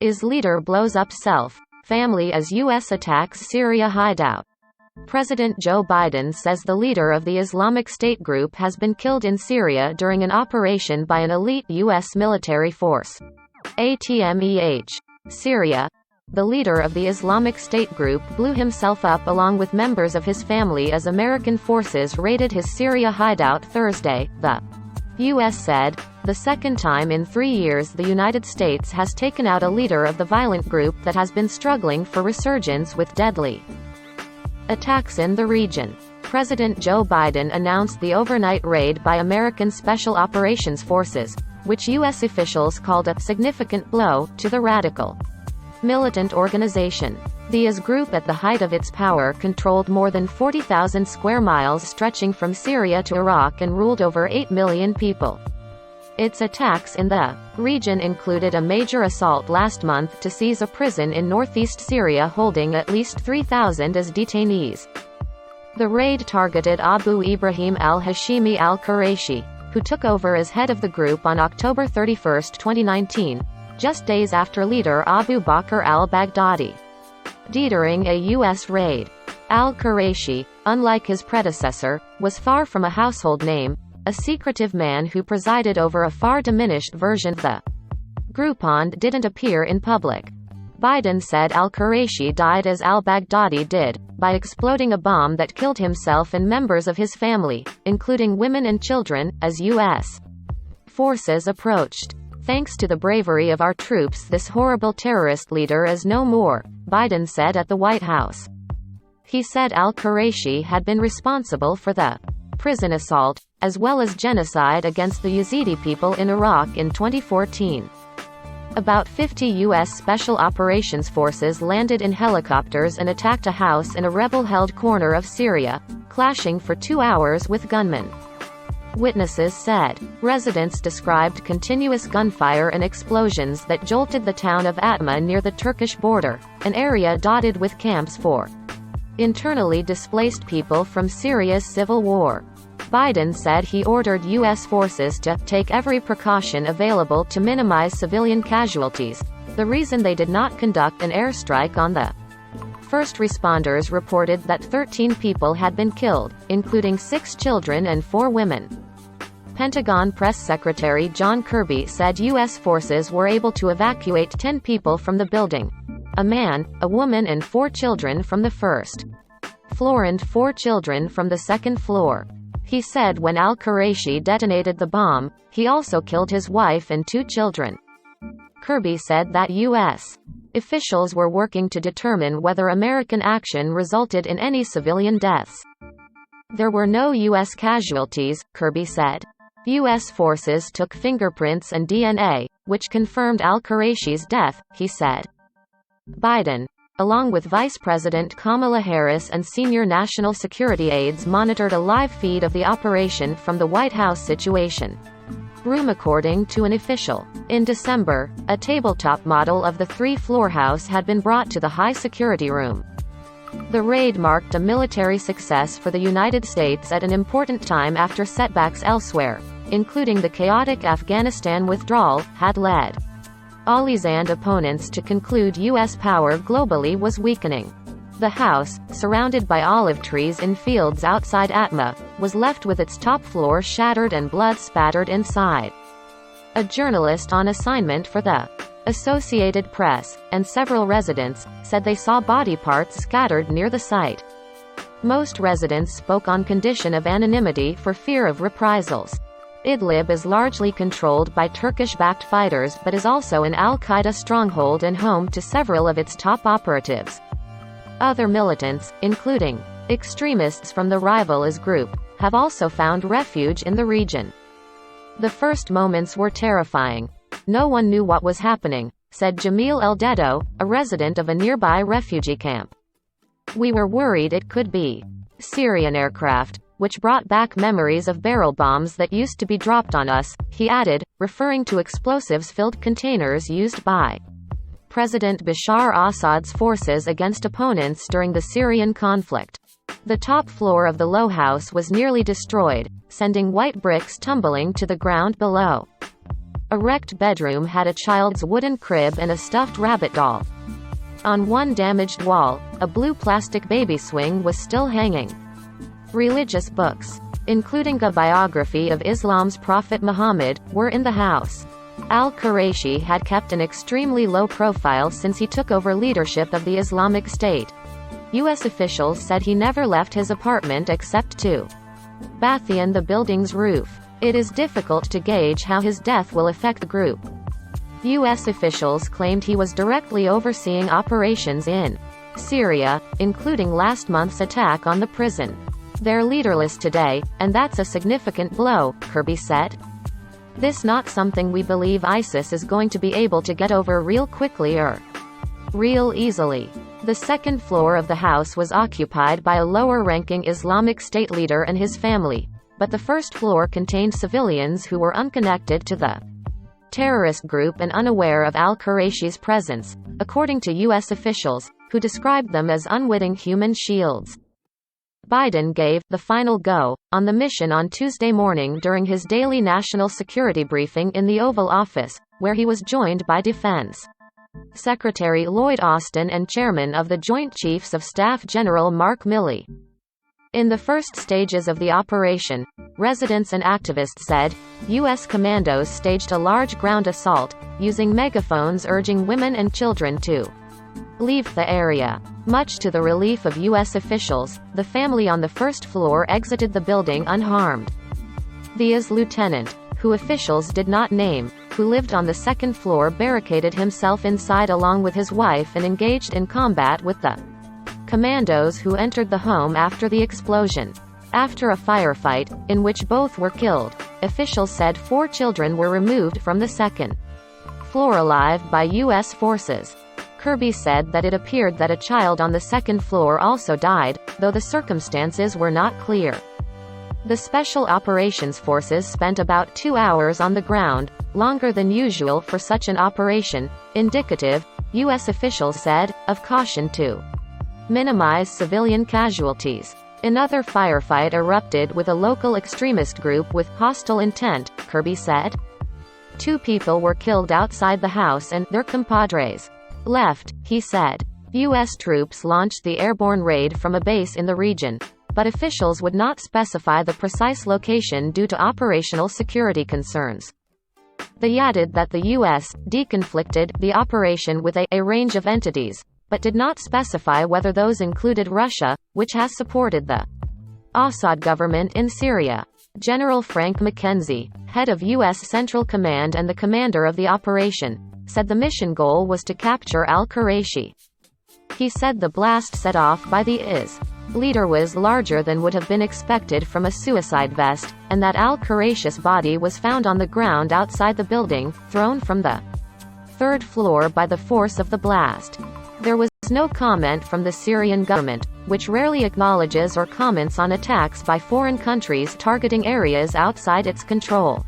Is leader blows up self-family as U.S. attacks Syria hideout. President Joe Biden says the leader of the Islamic State group has been killed in Syria during an operation by an elite U.S. military force. ATMEH. Syria. The leader of the Islamic State group blew himself up along with members of his family as American forces raided his Syria hideout Thursday, the U.S. said, the second time in 3 years the United States has taken out a leader of the violent group that has been struggling for resurgence with deadly attacks in the region. President Joe Biden announced the overnight raid by American Special Operations Forces, which U.S. officials called a significant blow to the radical militant organization. The IS group at the height of its power controlled more than 40,000 square miles stretching from Syria to Iraq and ruled over 8 million people. Its attacks in the region included a major assault last month to seize a prison in northeast Syria holding at least 3,000 as detainees. The raid targeted Abu Ibrahim al-Hashimi al-Qurayshi, who took over as head of the group on October 31, 2019, just days after leader Abu Bakr al-Baghdadi. During a U.S. raid, al-Qurayshi, unlike his predecessor, was far from a household name, a secretive man who presided over a far diminished version of the group and didn't appear in public. Biden said al-Qurayshi died as al-Baghdadi did, by exploding a bomb that killed himself and members of his family, including women and children, as U.S. forces approached. Thanks to the bravery of our troops, this horrible terrorist leader is no more, Biden said at the White House. He said al-Qurayshi had been responsible for the prison assault, as well as genocide against the Yazidi people in Iraq in 2014. About 50 U.S. Special Operations Forces landed in helicopters and attacked a house in a rebel-held corner of Syria, clashing for 2 hours with gunmen. Witnesses said. Residents described continuous gunfire and explosions that jolted the town of Atma near the Turkish border, an area dotted with camps for internally displaced people from Syria's civil war. Biden said he ordered U.S. forces to take every precaution available to minimize civilian casualties, the reason they did not conduct an airstrike on the first responders reported that 13 people had been killed, including 6 children and 4 women. Pentagon Press Secretary John Kirby said U.S. forces were able to evacuate 10 people from the building, a man, a woman and 4 children from the first floor and 4 children from the second floor. He said when al-Qurayshi detonated the bomb, he also killed his wife and 2 children. Kirby said that U.S. officials were working to determine whether American action resulted in any civilian deaths. There were no U.S. casualties, Kirby said. U.S. forces took fingerprints and DNA, which confirmed al-Qurayshi's death, he said. Biden, along with Vice President Kamala Harris and senior national security aides, monitored a live feed of the operation from the White House Situation room according to an official. In December, a tabletop model of the 3-floor house had been brought to the high-security room. The raid marked a military success for the United States at an important time after setbacks elsewhere, including the chaotic Afghanistan withdrawal, had led allies and opponents to conclude U.S. power globally was weakening. The house, surrounded by olive trees in fields outside Atma, was left with its top floor shattered and blood spattered inside. A journalist on assignment for the Associated Press, and several residents, said they saw body parts scattered near the site. Most residents spoke on condition of anonymity for fear of reprisals. Idlib is largely controlled by Turkish-backed fighters but is also an al-Qaeda stronghold and home to several of its top operatives. Other militants, including extremists from the rival IS group, have also found refuge in the region. The first moments were terrifying. No one knew what was happening, said Jamil El-Dedo, a resident of a nearby refugee camp. We were worried it could be Syrian aircraft, which brought back memories of barrel bombs that used to be dropped on us, he added, referring to explosives-filled containers used by President Bashar Assad's forces against opponents during the Syrian conflict. The top floor of the low house was nearly destroyed, sending white bricks tumbling to the ground below. A wrecked bedroom had a child's wooden crib and a stuffed rabbit doll. On one damaged wall, a blue plastic baby swing was still hanging. Religious books, including a biography of Islam's Prophet Muhammad, were in the house. Al-Quraishi had kept an extremely low profile since he took over leadership of the Islamic State. U.S. officials said he never left his apartment except to bathe on the building's roof. It is difficult to gauge how his death will affect the group. U.S. officials claimed he was directly overseeing operations in Syria, including last month's attack on the prison. They're leaderless today, and that's a significant blow, Kirby said. This not something we believe ISIS is going to be able to get over real quickly or real easily. The second floor of the house was occupied by a lower-ranking Islamic State leader and his family, but the first floor contained civilians who were unconnected to the terrorist group and unaware of al-Quraishi's presence, according to U.S. officials, who described them as unwitting human shields. Biden gave the final go on the mission on Tuesday morning during his daily national security briefing in the Oval Office, where he was joined by Defense Secretary Lloyd Austin and Chairman of the Joint Chiefs of Staff General Mark Milley. In the first stages of the operation, residents and activists said, U.S. commandos staged a large ground assault, using megaphones urging women and children to leave the area. Much to the relief of U.S. officials, the family on the first floor exited the building unharmed. The IS lieutenant, who officials did not name, who lived on the second floor, barricaded himself inside along with his wife and engaged in combat with the commandos who entered the home after the explosion. After a firefight, in which both were killed, officials said 4 children were removed from the second floor alive by U.S. forces. Kirby said that it appeared that a child on the second floor also died, though the circumstances were not clear. The Special Operations Forces spent about 2 hours on the ground, longer than usual for such an operation, indicative, U.S. officials said, of caution to minimize civilian casualties. Another firefight erupted with a local extremist group with hostile intent, Kirby said. 2 people were killed outside the house and their compadres left, he said. U.S. troops launched the airborne raid from a base in the region, but officials would not specify the precise location due to operational security concerns. They added that the U.S. deconflicted the operation with a range of entities, but did not specify whether those included Russia, which has supported the Assad government in Syria. General Frank McKenzie, head of U.S. Central Command and the commander of the operation, said the mission goal was to capture al-Quraishi. He said the blast set off by the IS leader was larger than would have been expected from a suicide vest, and that al-Quraishi's body was found on the ground outside the building, thrown from the 3rd floor by the force of the blast. There was no comment from the Syrian government, which rarely acknowledges or comments on attacks by foreign countries targeting areas outside its control.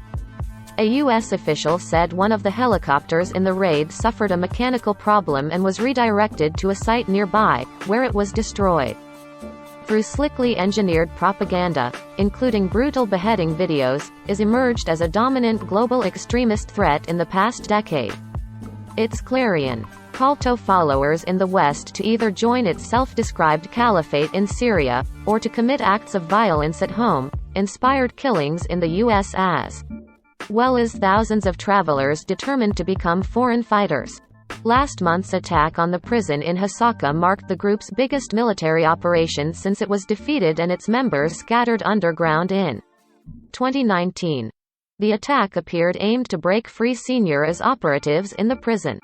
A U.S. official said one of the helicopters in the raid suffered a mechanical problem and was redirected to a site nearby, where it was destroyed. Through slickly engineered propaganda, including brutal beheading videos, IS emerged as a dominant global extremist threat in the past decade. Its clarion call to followers in the West to either join its self-described caliphate in Syria, or to commit acts of violence at home, inspired killings in the U.S. as well as thousands of travelers determined to become foreign fighters. Last month's attack on the prison in Hasaka marked the group's biggest military operation since it was defeated and its members scattered underground in 2019. The attack appeared aimed to break free senior IS operatives in the prison.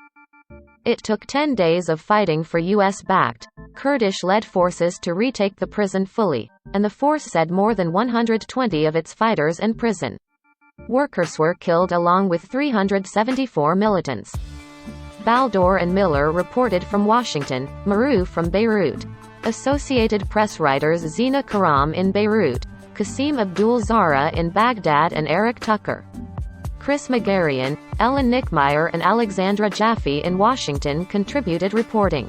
It took 10 days of fighting for U.S.-backed, Kurdish-led forces to retake the prison fully, and the force said more than 120 of its fighters and prison workers were killed along with 374 militants. Baldor and Miller reported from Washington, Maru from Beirut. Associated Press writers Zina Karam in Beirut, Qasim Abdul Zahra in Baghdad and Eric Tucker, Chris Magarian, Ellen Nickmeyer and Alexandra Jaffe in Washington contributed reporting.